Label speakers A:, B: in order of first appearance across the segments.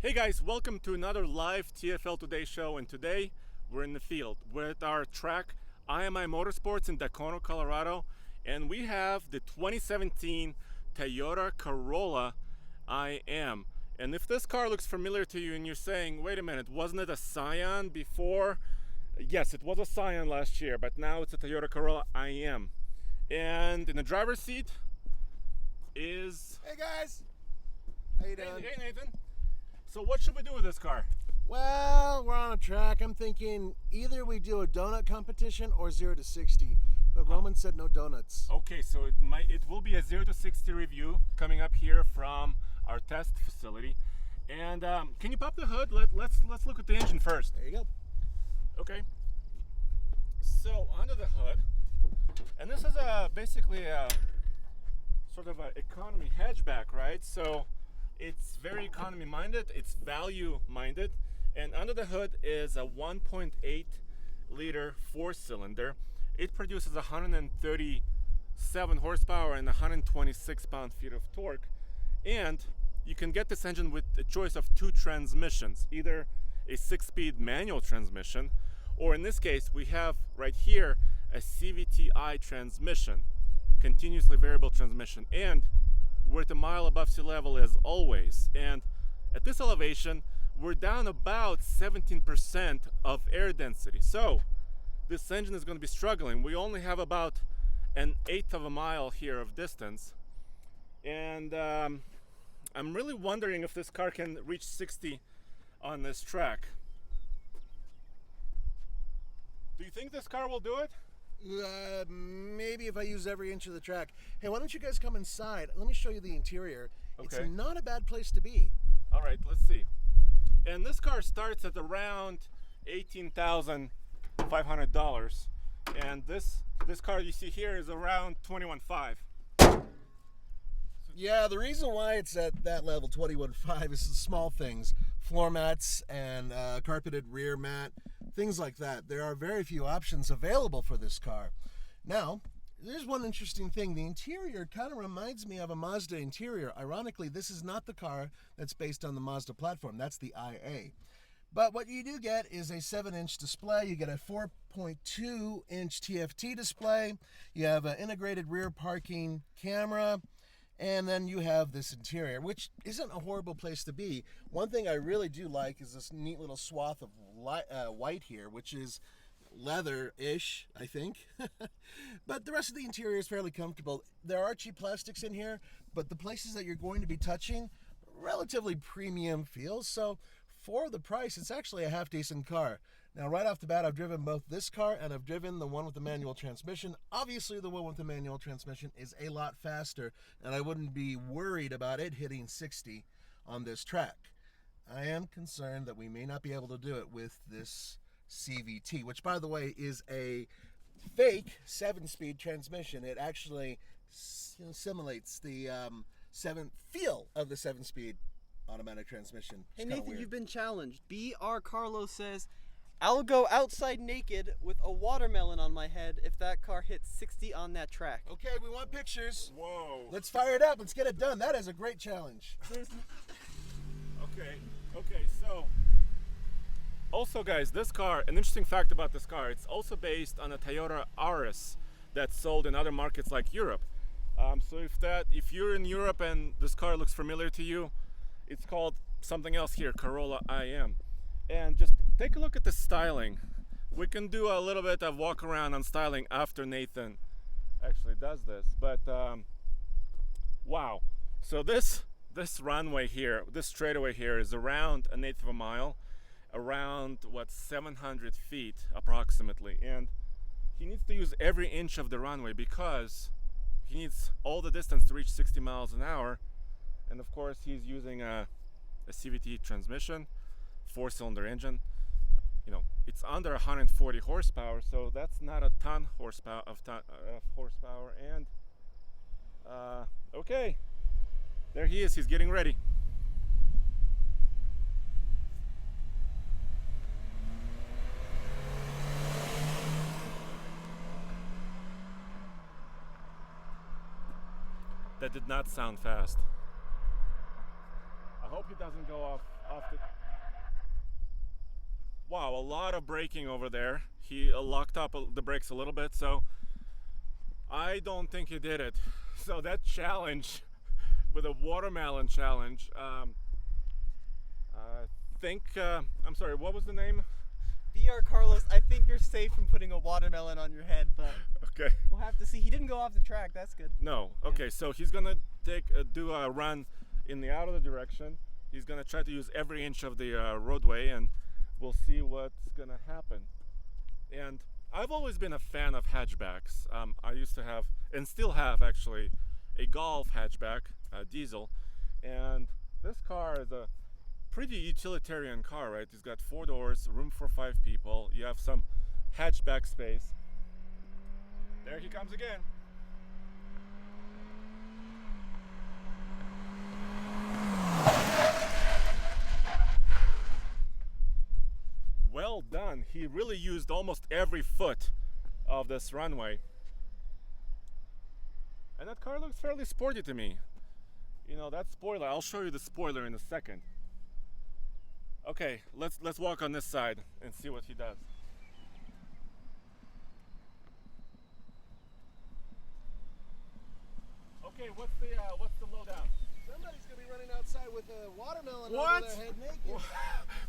A: Hey guys, welcome to another live TFL Today show, and today we're in the field. We're at our track, IMI Motorsports in Tacoma, Colorado, and we have the 2017 Toyota Corolla IM. And if this car looks familiar to you and you're saying, wait a minute, wasn't it a Scion before? Yes, it was a Scion last year, but now it's a Toyota Corolla IM. And in the driver's seat is...
B: Hey guys, how you doing?
A: Hey Nathan. So what should we do with this car?
B: Well, we're on a track. I'm thinking either we do a donut competition or 0 to 60. But Roman said no donuts.
A: Okay, so it will be a 0 to 60 review coming up here from our test facility. And can you pop the hood? Let's look at the engine first.
B: There you go.
A: Okay. So under the hood, and this is basically a sort of an economy hatchback, right? So it's very economy minded, it's value minded, and under the hood is a 1.8 liter 4-cylinder. It produces 137 horsepower and 126 pound-feet of torque. And you can get this engine with a choice of two transmissions, either a 6-speed manual transmission, or in this case we have right here a CVTi transmission, continuously variable transmission. And we're at a mile above sea level as always, and at this elevation we're down about 17% of air density, so this engine is going to be struggling. We only have about an eighth of a mile here of distance, and I'm really wondering if this car can reach 60 on this track. Do you think this car will do it?
B: Maybe if I use every inch of the track. Hey, why don't you guys come inside? Let me show you the interior.
A: Okay.
B: It's not a bad place to be.
A: All right, let's see. And this car starts at around $18,500, and this car you see here is around $21,500.
B: Yeah, the reason why it's at that level, 21.5, is the small things. Floor mats and carpeted rear mat, things like that. There are very few options available for this car. Now, there's one interesting thing. The interior kind of reminds me of a Mazda interior. Ironically, this is not the car that's based on the Mazda platform. That's the IA. But what you do get is a 7-inch display. You get a 4.2-inch TFT display. You have an integrated rear parking camera. And then you have this interior, which isn't a horrible place to be. One thing I really do like is this neat little swath of white here, which is leather-ish, I think. But the rest of the interior is fairly comfortable. There are cheap plastics in here, but the places that you're going to be touching, relatively premium feels. So for the price, it's actually a half-decent car. Now, right off the bat, I've driven both this car and I've driven the one with the manual transmission. Obviously, the one with the manual transmission is a lot faster, and I wouldn't be worried about it hitting 60 on this track. I am concerned that we may not be able to do it with this CVT, which, by the way, is a fake 7-speed transmission. It actually simulates the feel of the 7-speed automatic transmission.
C: Hey Nathan, you've been challenged. BR Carlos says, I'll go outside naked with a watermelon on my head if that car hits 60 on that track.
B: Okay, we want pictures.
A: Whoa.
B: Let's fire it up. Let's get it done. That is a great challenge.
A: Okay, so also guys, this car, an interesting fact about this car, it's also based on a Toyota Auris that's sold in other markets like Europe. So if you're in Europe and this car looks familiar to you, it's called something else here, Corolla IM. And just take a look at the styling. We can do a little bit of walk around on styling after Nathan actually does this, but wow. So this runway here, this straightaway here is around an eighth of a mile, around 700 feet approximately, and he needs to use every inch of the runway because he needs all the distance to reach 60 miles an hour. And of course he's using a CVT transmission, 4-cylinder engine. You know, it's under 140 horsepower, so that's not a ton of horsepower. And okay, there he is. He's getting ready. That did not sound fast. hope he doesn't go off the. Wow, a lot of braking over there. He locked up the brakes a little bit, so I don't think he did it. So that challenge with a watermelon challenge, I think, I'm sorry, what was the name?
C: BR Carlos, I think you're safe from putting a watermelon on your head, but
A: Okay.
C: we'll have to see. He didn't go off the track. That's good.
A: No. Okay, so he's gonna do a run in the out of the direction. He's gonna try to use every inch of the roadway, and we'll see what's gonna happen. And I've always been a fan of hatchbacks. I used to have, and still have actually, a Golf hatchback, diesel, and this car is a pretty utilitarian car, right? It's got 4 doors, room for 5 people. You have some hatchback space. There he comes again. Well done. He really used almost every foot of this runway. And that car looks fairly sporty to me. You know, that spoiler, I'll show you the spoiler in a second. Okay, let's walk on this side and see what he does. Okay, what's the lowdown?
B: Somebody's gonna be running outside with a watermelon
A: What?
B: over their head naked.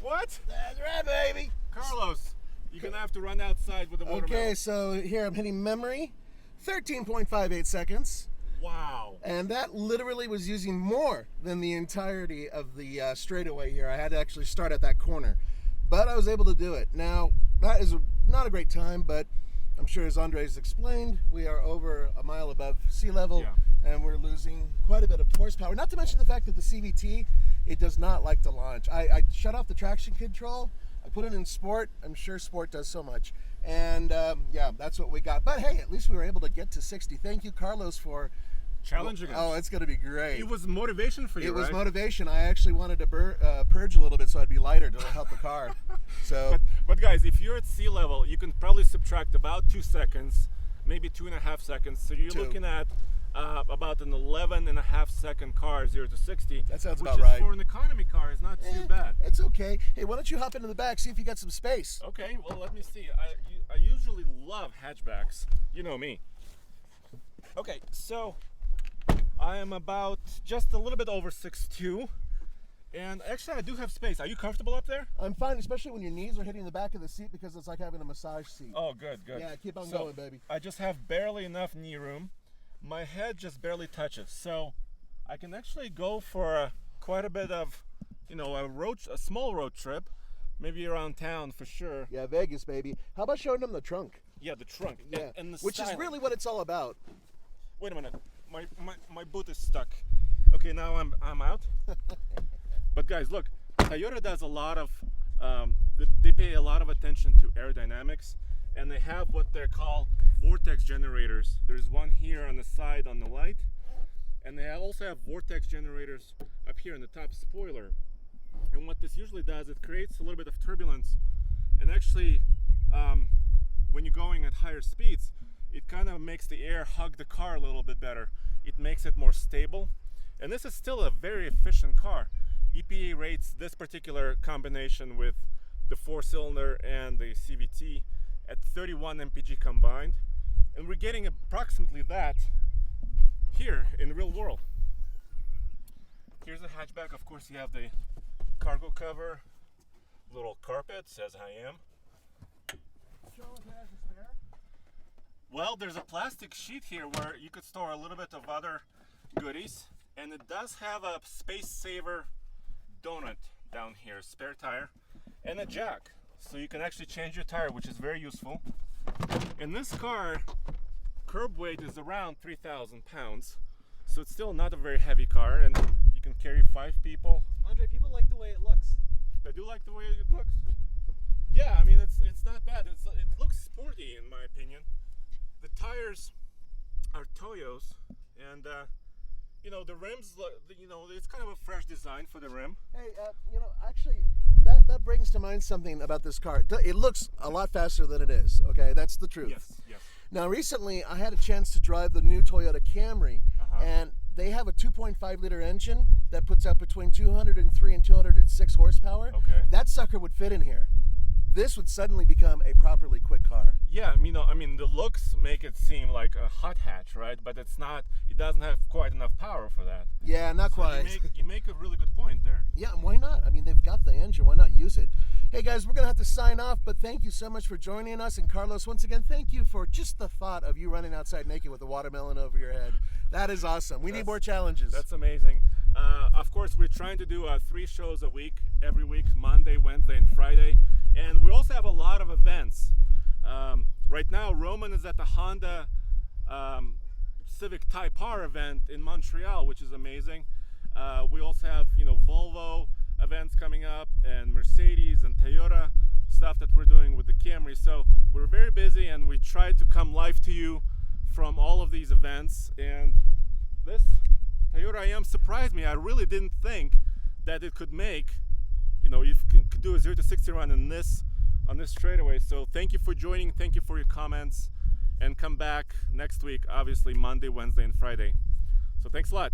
A: What?
B: That's right, baby.
A: Carlos, you're gonna have to run outside with the watermelon.
B: Okay, so here I'm hitting memory, 13.58 seconds,
A: Wow.
B: and that literally was using more than the entirety of the straightaway here. I had to actually start at that corner, but I was able to do it. Now, that is not a great time, but I'm sure as Andres explained, we are over a mile above sea level,
A: Yeah.
B: and we're losing quite a bit of horsepower. Not to mention the fact that the CVT, it does not like to launch. I shut off the traction control. I put it in sport. I'm sure sport does so much. And yeah, that's what we got. But hey, at least we were able to get to 60. Thank you, Carlos, for
A: Challenging us.
B: Oh, it's going to be great.
A: It was motivation for you,
B: It was
A: right?
B: motivation. I actually wanted to purge a little bit so I'd be lighter to help the car. So
A: But guys, if you're at sea level, you can probably subtract about 2 seconds, maybe 2.5 seconds. So you're
B: 2.
A: looking at about an 11.5 second car, 0 to 60.
B: That sounds
A: which
B: about
A: is
B: right.
A: for an economy car is not too bad.
B: it's okay. Hey, why don't you hop into the back, see if you got some space?
A: Okay, well, let me see. I usually love hatchbacks. You know me. Okay, so I am about just a little bit over 6'2", and actually I do have space. Are you comfortable up there?
B: I'm fine, especially when your knees are hitting the back of the seat because it's like having a massage seat.
A: Oh, good.
B: Yeah, keep on
A: So,
B: going, baby.
A: I just have barely enough knee room. My head just barely touches, so I can actually go for quite a bit of, you know, a small road trip, maybe around town for sure.
B: Yeah, Vegas, baby. How about showing them the trunk?
A: Yeah, the trunk.
B: Yeah,
A: and the
B: which is
A: styling.
B: really what it's all about.
A: Wait a minute, my boot is stuck. Okay, now I'm out. But guys, look, Toyota does a lot of, they pay a lot of attention to aerodynamics, and they have what they call vortex generators. There's one here on the side on the light, and they also have vortex generators up here in the top spoiler. And what this usually does, it creates a little bit of turbulence, and actually when you're going at higher speeds, it kind of makes the air hug the car a little bit better. It makes it more stable, and this is still a very efficient car. EPA rates this particular combination with the 4-cylinder and the CVT at 31 mpg combined, and we're getting approximately that here in the real world. Here's the hatchback. Of course, you have the cargo cover, little carpet, says I am. Well, there's a plastic sheet here where you could store a little bit of other goodies, and it does have a space saver donut down here, spare tire, and a jack, so you can actually change your tire, which is very useful. In this car, curb weight is around 3,000 pounds, so it's still not a very heavy car, and you can carry 5 people.
C: Andre, people like the way it looks.
A: They do like the way it looks. Yeah, I mean it's not bad. It looks sporty in my opinion. The tires are Toyos, and you know, the rims. You know, it's kind of a fresh design for the rim.
B: Hey, you know, actually, that brings to mind something about this car. It looks a lot faster than it is. Okay, that's the truth.
A: Yes, yes.
B: Now, recently, I had a chance to drive the new Toyota Camry, and they have a 2.5 liter engine that puts out between 203 and 206 horsepower.
A: Okay.
B: That sucker would fit in here. This would suddenly become a properly quick car.
A: Yeah, I mean, the looks make it seem like a hot hatch, right? But it's not. It doesn't have quite enough power for that.
B: Yeah, not
A: So
B: quite.
A: you make a really good point there.
B: Yeah, why not? I mean, they've got the engine. Why not use it? Hey, guys, we're going to have to sign off, but thank you so much for joining us. And Carlos, once again, thank you for just the thought of you running outside naked with a watermelon over your head. That is awesome. We need more challenges.
A: That's amazing. Of course, we're trying to do 3 shows a week, every week, Monday, Wednesday, and Friday. And we also have a lot of events. Right now, Roman is at the Honda Civic Type R event in Montreal, which is amazing. We also have, Volvo events coming up, and Mercedes and Toyota stuff that we're doing with the Camry. So we're very busy, and we try to come live to you from all of these events. And this Toyota IM surprised me. I really didn't think that it could make, you could do a 0 to 60 run on this straightaway. So thank you for joining. Thank you for your comments, and come back next week, obviously Monday, Wednesday, and Friday. So thanks a lot.